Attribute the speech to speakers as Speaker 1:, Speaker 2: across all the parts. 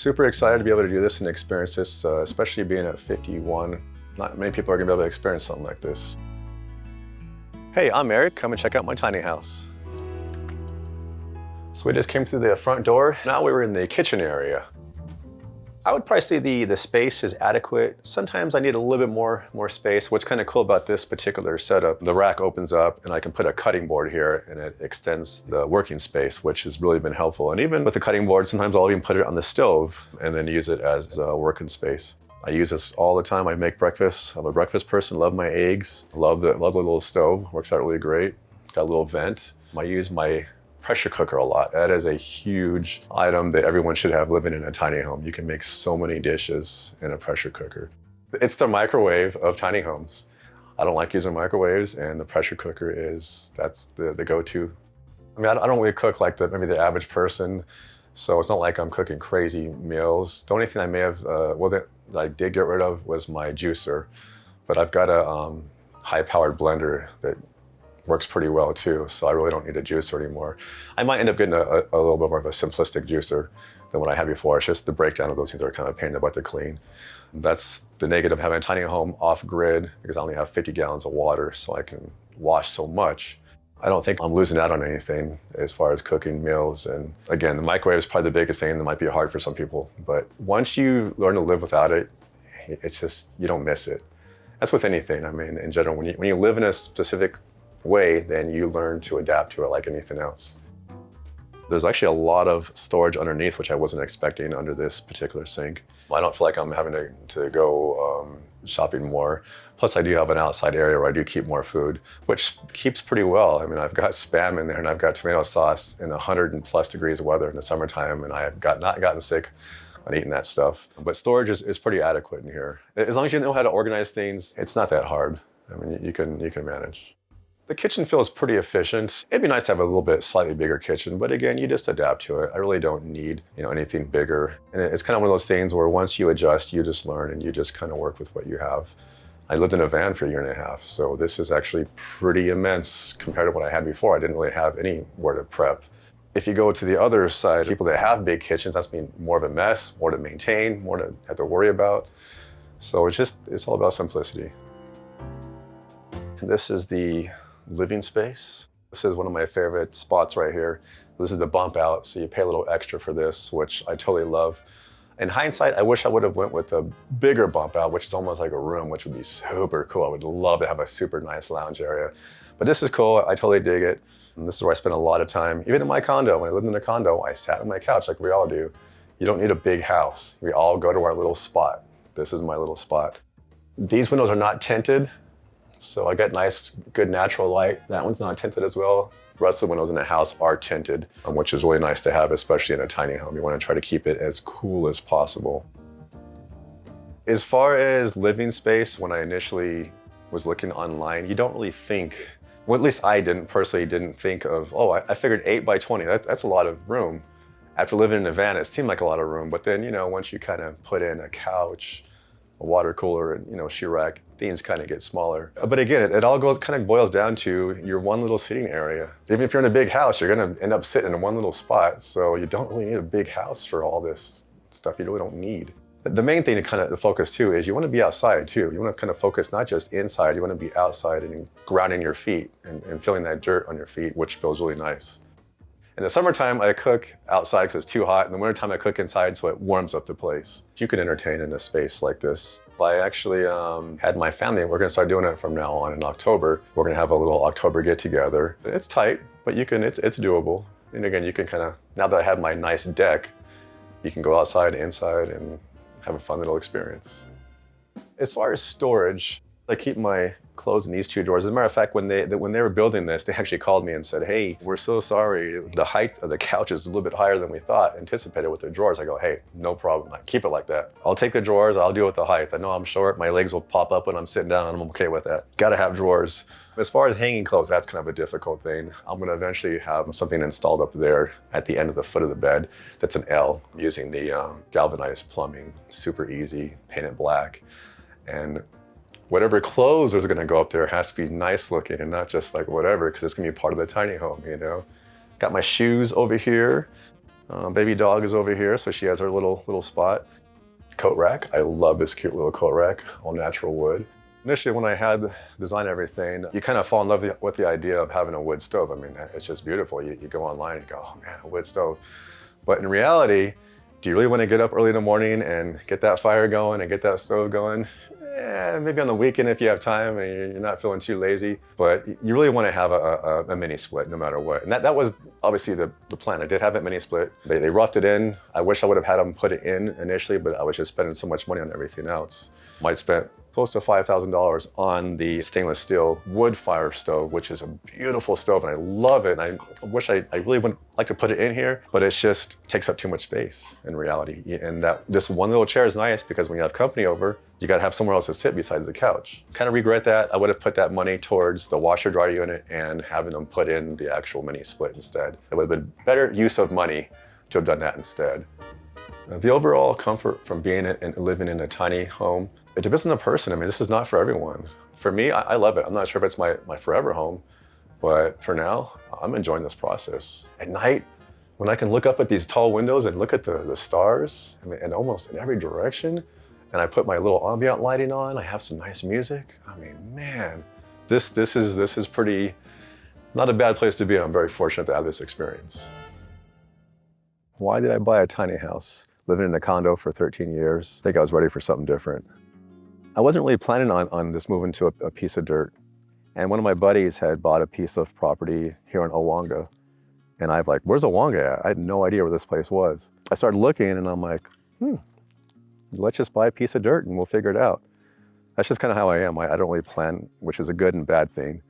Speaker 1: Super excited to be able to do this and experience this, especially being at 51. Not many people are gonna be able to experience something like this. Hey, I'm Eric, come and check out my tiny house. So we just came through the front door. Now we were in the kitchen area. I would probably say the space is adequate. Sometimes I need a little bit more space. What's kind of cool about this particular setup, the rack opens up and I can put a cutting board here and it extends the working space, which has really been helpful. And even with the cutting board, sometimes I'll even put it on the stove and then use it as a working space. I use this all the time. I make breakfast. I'm a breakfast person, love my eggs. Love the little stove, works out really great. Got a little vent. I use my pressure cooker a lot. That is a huge item that everyone should have living in a tiny home. You can make so many dishes in a pressure cooker. It's the microwave of tiny homes. I don't like using microwaves, and the pressure cooker that's the go-to. I mean, I don't really cook like maybe the average person, so it's not like I'm cooking crazy meals. The only thing I may have, that I did get rid of was my juicer, but I've got a high-powered blender that works pretty well too, so I really don't need a juicer anymore. I might end up getting a little bit more of a simplistic juicer than what I had before. It's just the breakdown of those things are kind of a pain in the butt to clean. That's the negative of having a tiny home off-grid, because I only have 50 gallons of water, so I can wash so much. I don't think I'm losing out on anything as far as cooking meals. And again, the microwave is probably the biggest thing that might be hard for some people, but once you learn to live without it, it's just, you don't miss it. That's with anything. I mean, in general, when you live in a specific way, then you learn to adapt to it like anything else. There's actually a lot of storage underneath, which I wasn't expecting under this particular sink. I don't feel like I'm having to go shopping more. Plus I do have an outside area where I do keep more food, which keeps pretty well. I mean, I've got Spam in there and I've got tomato sauce in 100+ degrees of weather in the summertime, and I have not gotten sick on eating that stuff. But storage is pretty adequate in here. As long as you know how to organize things, it's not that hard. I mean, you can manage. The kitchen feels pretty efficient. It'd be nice to have a little bit slightly bigger kitchen, but again, you just adapt to it. I really don't need anything bigger. And it's kind of one of those things where once you adjust, you just learn and you just kind of work with what you have. I lived in a van for 1.5 years, so this is actually pretty immense compared to what I had before. I didn't really have anywhere to prep. If you go to the other side, people that have big kitchens, that's been more of a mess, more to maintain, more to have to worry about. So it's all about simplicity. This is the living space. This is one of my favorite spots right here. This is the bump out, so you pay a little extra for this, which I totally love. In hindsight, I wish I would have went with a bigger bump out, which is almost like a room, which would be super cool. I would love to have a super nice lounge area. But this is cool, I totally dig it. And this is where I spend a lot of time. Even in my condo, when I lived in a condo, I sat on my couch like we all do. You don't need a big house. We all go to our little spot. This is my little spot. These windows are not tinted, so I get nice, good natural light. That one's not tinted as well. The rest of the windows in the house are tinted, which is really nice to have, especially in a tiny home. You want to try to keep it as cool as possible. As far as living space, when I initially was looking online, you don't really think, well, at least I personally didn't think of, I figured 8 by 20, that's a lot of room. After living in a van, it seemed like a lot of room, but then, once you kind of put in a couch, a water cooler, and shoe rack, things kind of get smaller. But again, it all kind of boils down to your one little sitting area. Even if you're in a big house, you're gonna end up sitting in one little spot. So you don't really need a big house for all this stuff you really don't need. The main thing to kind of focus too is you want to be outside too. You want to kind of focus not just inside, you want to be outside and grounding your feet and feeling that dirt on your feet, which feels really nice. In the summertime, I cook outside because it's too hot. In the wintertime, I cook inside so it warms up the place. You can entertain in a space like this. I actually had my family, we're gonna start doing it from now on in October. We're gonna have a little October get together. It's tight, but it's doable. And again, you can kind of, now that I have my nice deck, you can go outside, inside, and have a fun little experience. As far as storage, I keep my clothes in these 2 drawers. As a matter of fact, when they were building this, they actually called me and said, hey, we're so sorry. The height of the couch is a little bit higher than we anticipated with the drawers. I go, hey, no problem. Keep it like that. I'll take the drawers, I'll deal with the height. I know I'm short, my legs will pop up when I'm sitting down, and I'm okay with that. Gotta have drawers. As far as hanging clothes, that's kind of a difficult thing. I'm gonna eventually have something installed up there at the end of the foot of the bed that's an L using the galvanized plumbing. Super easy, painted black. And whatever clothes is gonna go up there has to be nice looking and not just like whatever, because it's gonna be part of the tiny home, Got my shoes over here. Baby dog is over here, so she has her little spot. Coat rack. I love this cute little coat rack, all natural wood. Initially, when I had designed everything, you kind of fall in love with the idea of having a wood stove. I mean, it's just beautiful. You go online and go, oh man, a wood stove. But in reality, do you really want to get up early in the morning and get that fire going and get that stove going? Maybe on the weekend if you have time and you're not feeling too lazy. But you really want to have a mini split no matter what. And that was obviously the plan. I did have a mini split. They roughed it in. I wish I would have had them put it in initially, but I was just spending so much money on everything else. Might spent close to $5,000 on the stainless steel wood fire stove, which is a beautiful stove and I love it. And I wish I really would like to put it in here, but it just takes up too much space in reality. And that just one little chair is nice because when you have company over, you gotta have somewhere else to sit besides the couch. Kind of regret that. I would have put that money towards the washer dryer unit and having them put in the actual mini split instead. It would have been better use of money to have done that instead. The overall comfort from being and living in a tiny home, it depends on the person. I mean, this is not for everyone. For me, I love it. I'm not sure if it's my forever home, but for now, I'm enjoying this process. At night, when I can look up at these tall windows and look at the stars, I mean, and almost in every direction, and I put my little ambient lighting on, I have some nice music. I mean, man, this is pretty, not a bad place to be. I'm very fortunate to have this experience. Why did I buy a tiny house? Living in a condo for 13 years, I think I was ready for something different. I wasn't really planning on just moving to a piece of dirt. And one of my buddies had bought a piece of property here in Owanga. And I'm like, where's Owanga at? I had no idea where this place was. I started looking and I'm like, let's just buy a piece of dirt and we'll figure it out. That's just kind of how I am. I don't really plan, which is a good and bad thing.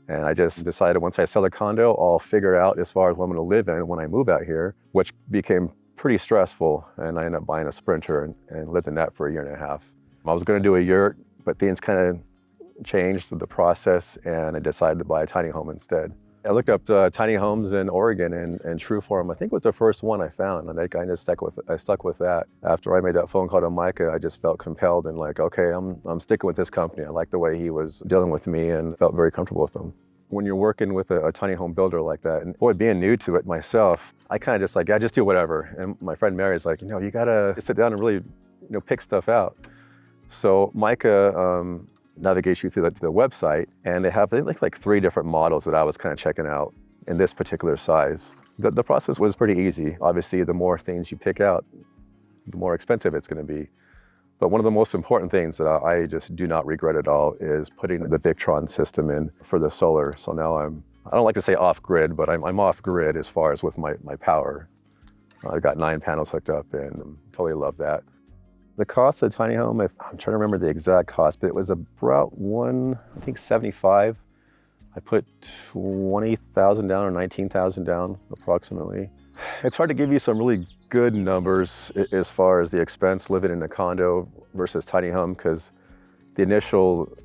Speaker 1: And I just decided once I sell the condo, I'll figure out as far as what I'm gonna live in when I move out here, which became pretty stressful. And I ended up buying a Sprinter and lived in that for 1.5 years. I was gonna do a yurt, but things kind of changed the process and I decided to buy a tiny home instead. I looked up tiny homes in Oregon and Trueform, I think was the first one I found. And I just stuck with that. After I made that phone call to Micah, I just felt compelled and like, okay, I'm sticking with this company. I like the way he was dealing with me and felt very comfortable with him. When you're working with a tiny home builder like that, and boy, being new to it myself, I kind of just like, I just do whatever. And my friend Mary's like, you gotta sit down and really, pick stuff out. So Micah navigates you through the website, and they have like 3 different models that I was kind of checking out in this particular size. The process was pretty easy. Obviously, the more things you pick out, the more expensive it's going to be. But one of the most important things that I just do not regret at all is putting the Victron system in for the solar. So now I don't like to say off grid, but I'm off grid as far as with my power. I've got 9 panels hooked up and totally love that. The cost of the tiny home, I'm trying to remember the exact cost, but it was about $75. I put $20,000 down or $19,000 down approximately. It's hard to give you some really good numbers as far as the expense living in a condo versus tiny home, because the initial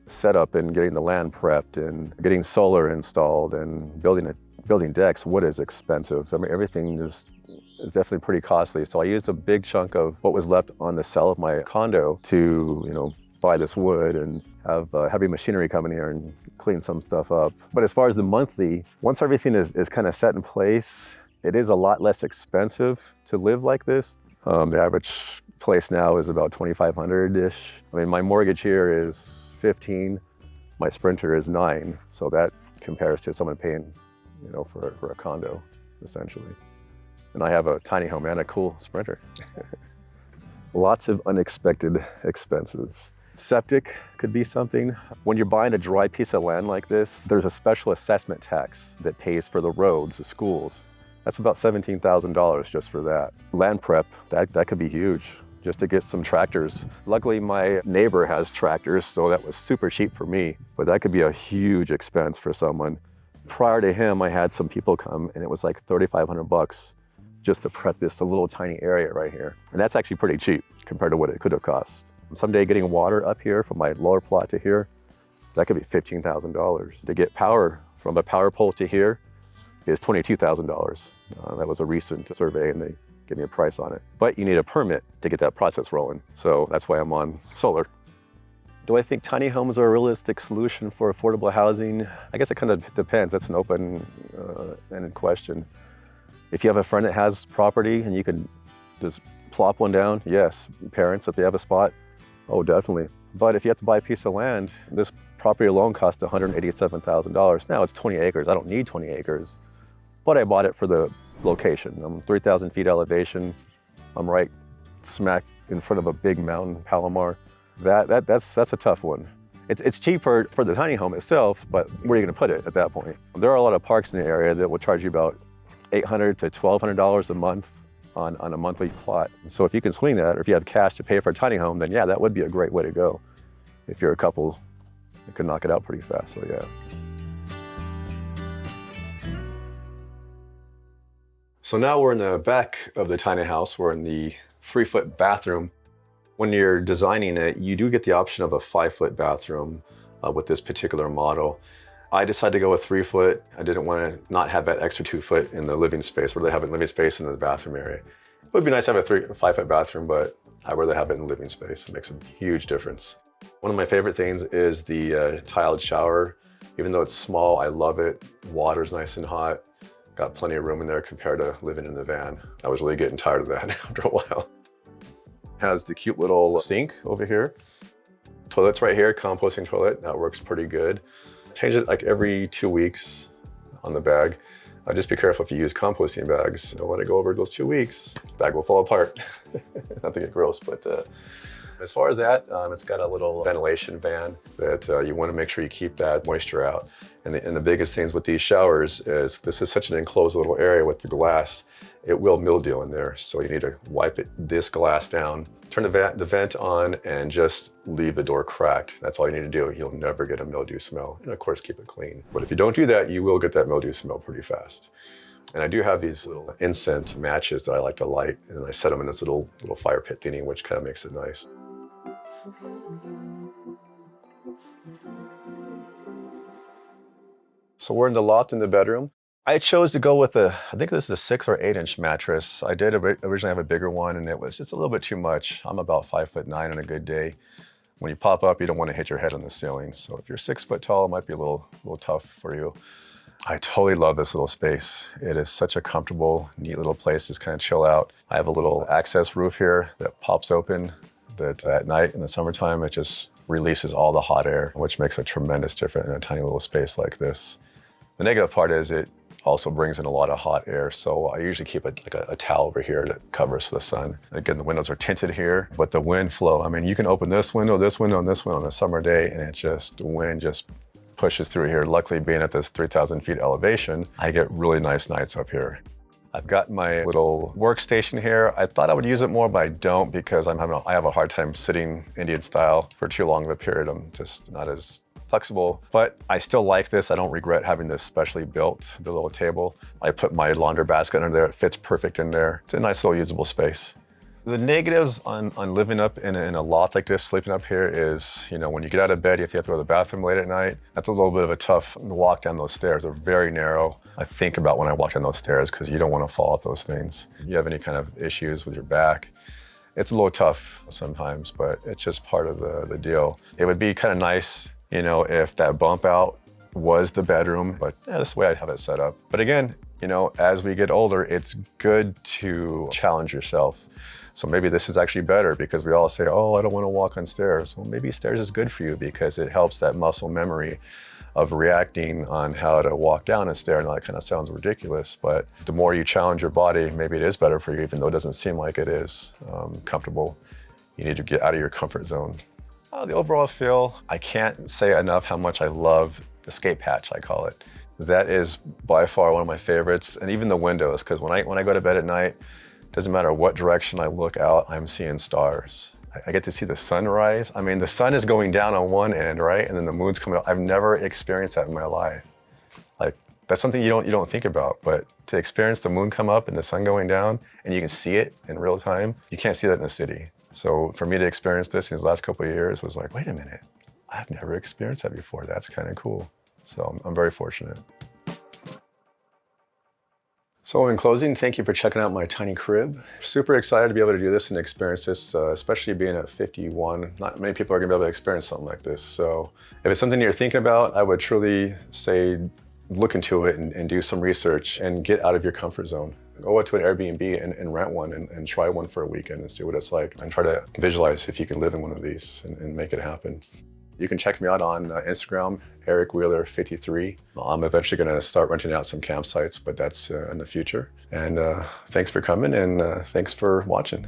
Speaker 1: setup and getting the land prepped and getting solar installed and building decks, wood is expensive. I mean, everything is definitely pretty costly. So I used a big chunk of what was left on the sale of my condo to, buy this wood and have heavy machinery come in here and clean some stuff up. But as far as the monthly, once everything is kind of set in place, it is a lot less expensive to live like this. The average place now is about $2,500-ish. I mean, my mortgage here is $15,000, my Sprinter is $9,000. So that compares to someone paying, for a condo, essentially. And I have a tiny home and a cool Sprinter. Lots of unexpected expenses. Septic could be something. When you're buying a dry piece of land like this, there's a special assessment tax that pays for the roads, the schools. That's about $17,000 just for that. Land prep, that could be huge, just to get some tractors. Luckily, my neighbor has tractors, so that was super cheap for me, but that could be a huge expense for someone. Prior to him, I had some people come and it was like $3,500 just to prep this little tiny area right here. And that's actually pretty cheap compared to what it could have cost. Someday getting water up here from my lower plot to here, that could be $15,000. To get power from a power pole to here is $22,000. That was a recent survey and they gave me a price on it. But you need a permit to get that process rolling. So that's why I'm on solar. Do I think tiny homes are a realistic solution for affordable housing? I guess it kind of depends. That's an open-ended question. If you have a friend that has property and you can just plop one down, yes. Parents, if they have a spot, oh, definitely. But if you have to buy a piece of land, this property alone cost $187,000. Now it's 20 acres. I don't need 20 acres, but I bought it for the location. I'm 3,000 feet elevation. I'm right smack in front of a big mountain, Palomar. That's a tough one. It's cheaper for the tiny home itself, but where are you going to put it at that point? There are a lot of parks in the area that will charge you about $800 to $1,200 a month on a monthly plot. So if you can swing that, or if you have cash to pay for a tiny home, then yeah, that would be a great way to go. If you're a couple, you can knock it out pretty fast, so yeah. So now we're in the back of the tiny house. We're in the 3-foot bathroom. When you're designing it, you do get the option of a 5-foot bathroom with this particular model. I decided to go with 3 foot. I didn't want to not have that extra 2 foot in the living space, where they have a living space in the bathroom area. It would be nice to have a 5-foot bathroom, but I'd rather have it in the living space. It makes a huge difference. One of my favorite things is the tiled shower. Even though it's small, I love it. Water's nice and hot. Got plenty of room in there compared to living in the van. I was really getting tired of that after a while. Has the cute little sink over here. Toilet's right here, composting toilet. That works pretty good. Change it like every 2 weeks on the bag. Just be careful if you use composting bags. Don't let it go over those 2 weeks. Bag will fall apart. Not to get gross, but as far as that, it's got a little ventilation fan that you want to make sure you keep that moisture out. And the biggest things with these showers is this is such an enclosed little area with the glass. It will mildew in there, so you need to wipe this glass down, turn the vent on, and just leave the door cracked. That's all you need to do. You'll never get a mildew smell. And of course, keep it clean. But if you don't do that, you will get that mildew smell pretty fast. And I do have these little incense matches that I like to light, and I set them in this little fire pit thingy, which kind of makes it nice. So we're in the loft in the bedroom. I chose to go with I think this is a 6 or 8 inch mattress. I did originally have a bigger one, and it was just a little bit too much. I'm about 5'9" on a good day. When you pop up, you don't want to hit your head on the ceiling. So if you're 6 foot tall, it might be a little tough for you. I totally love this little space. It is such a comfortable, neat little place to just kind of chill out. I have a little access roof here that pops open that at night in the summertime, it just releases all the hot air, which makes a tremendous difference in a tiny little space like this. The negative part is it also brings in a lot of hot air, so I usually keep a towel over here that covers the sun. Again, the windows are tinted here, but the wind flow, I mean, you can open this window, and this window on a summer day, and the wind just pushes through here. Luckily, being at this 3,000 feet elevation, I get really nice nights up here. I've got my little workstation here. I thought I would use it more, but I don't, because I have a hard time sitting Indian style for too long of a period. I'm just not as flexible, but I still like this. I don't regret having this specially built, the little table. I put my launder basket under there. It fits perfect in there. It's a nice little usable space. The negatives on living up in a loft like this, sleeping up here is, when you get out of bed, you have to go to the bathroom late at night. That's a little bit of a tough walk down those stairs. They're very narrow. I think about when I walk down those stairs because you don't want to fall off those things. You have any kind of issues with your back, it's a little tough sometimes, but it's just part of the deal. It would be kind of nice, if that bump out was the bedroom, but yeah, that's the way I'd have it set up. But again, as we get older, it's good to challenge yourself. So maybe this is actually better because we all say, oh, I don't want to walk on stairs. Well, maybe stairs is good for you because it helps that muscle memory of reacting on how to walk down a stair. And that kind of sounds ridiculous, but the more you challenge your body, maybe it is better for you, even though it doesn't seem like it is comfortable. You need to get out of your comfort zone. The overall feel, I can't say enough how much I love the escape hatch, I call it. That is by far one of my favorites, and even the windows, because when I go to bed at night, doesn't matter what direction I look out, I'm seeing stars. I get to see the sunrise. I mean, the sun is going down on one end, right? And then the moon's coming up. I've never experienced that in my life. Like, that's something you don't think about, but to experience the moon come up and the sun going down, and you can see it in real time, you can't see that in the city. So for me to experience this in these last couple of years was like, wait a minute, I've never experienced that before. That's kind of cool. So I'm very fortunate. So in closing, thank you for checking out my tiny crib. Super excited to be able to do this and experience this, especially being at 51. Not many people are gonna be able to experience something like this. So if it's something you're thinking about, I would truly say, look into it and do some research and get out of your comfort zone. Go to an Airbnb and rent one and try one for a weekend and see what it's like, and try to visualize if you can live in one of these and make it happen. You can check me out on Instagram, Eric Wheeler 53. I'm eventually going to start renting out some campsites, but that's in the future. And thanks for coming, and thanks for watching.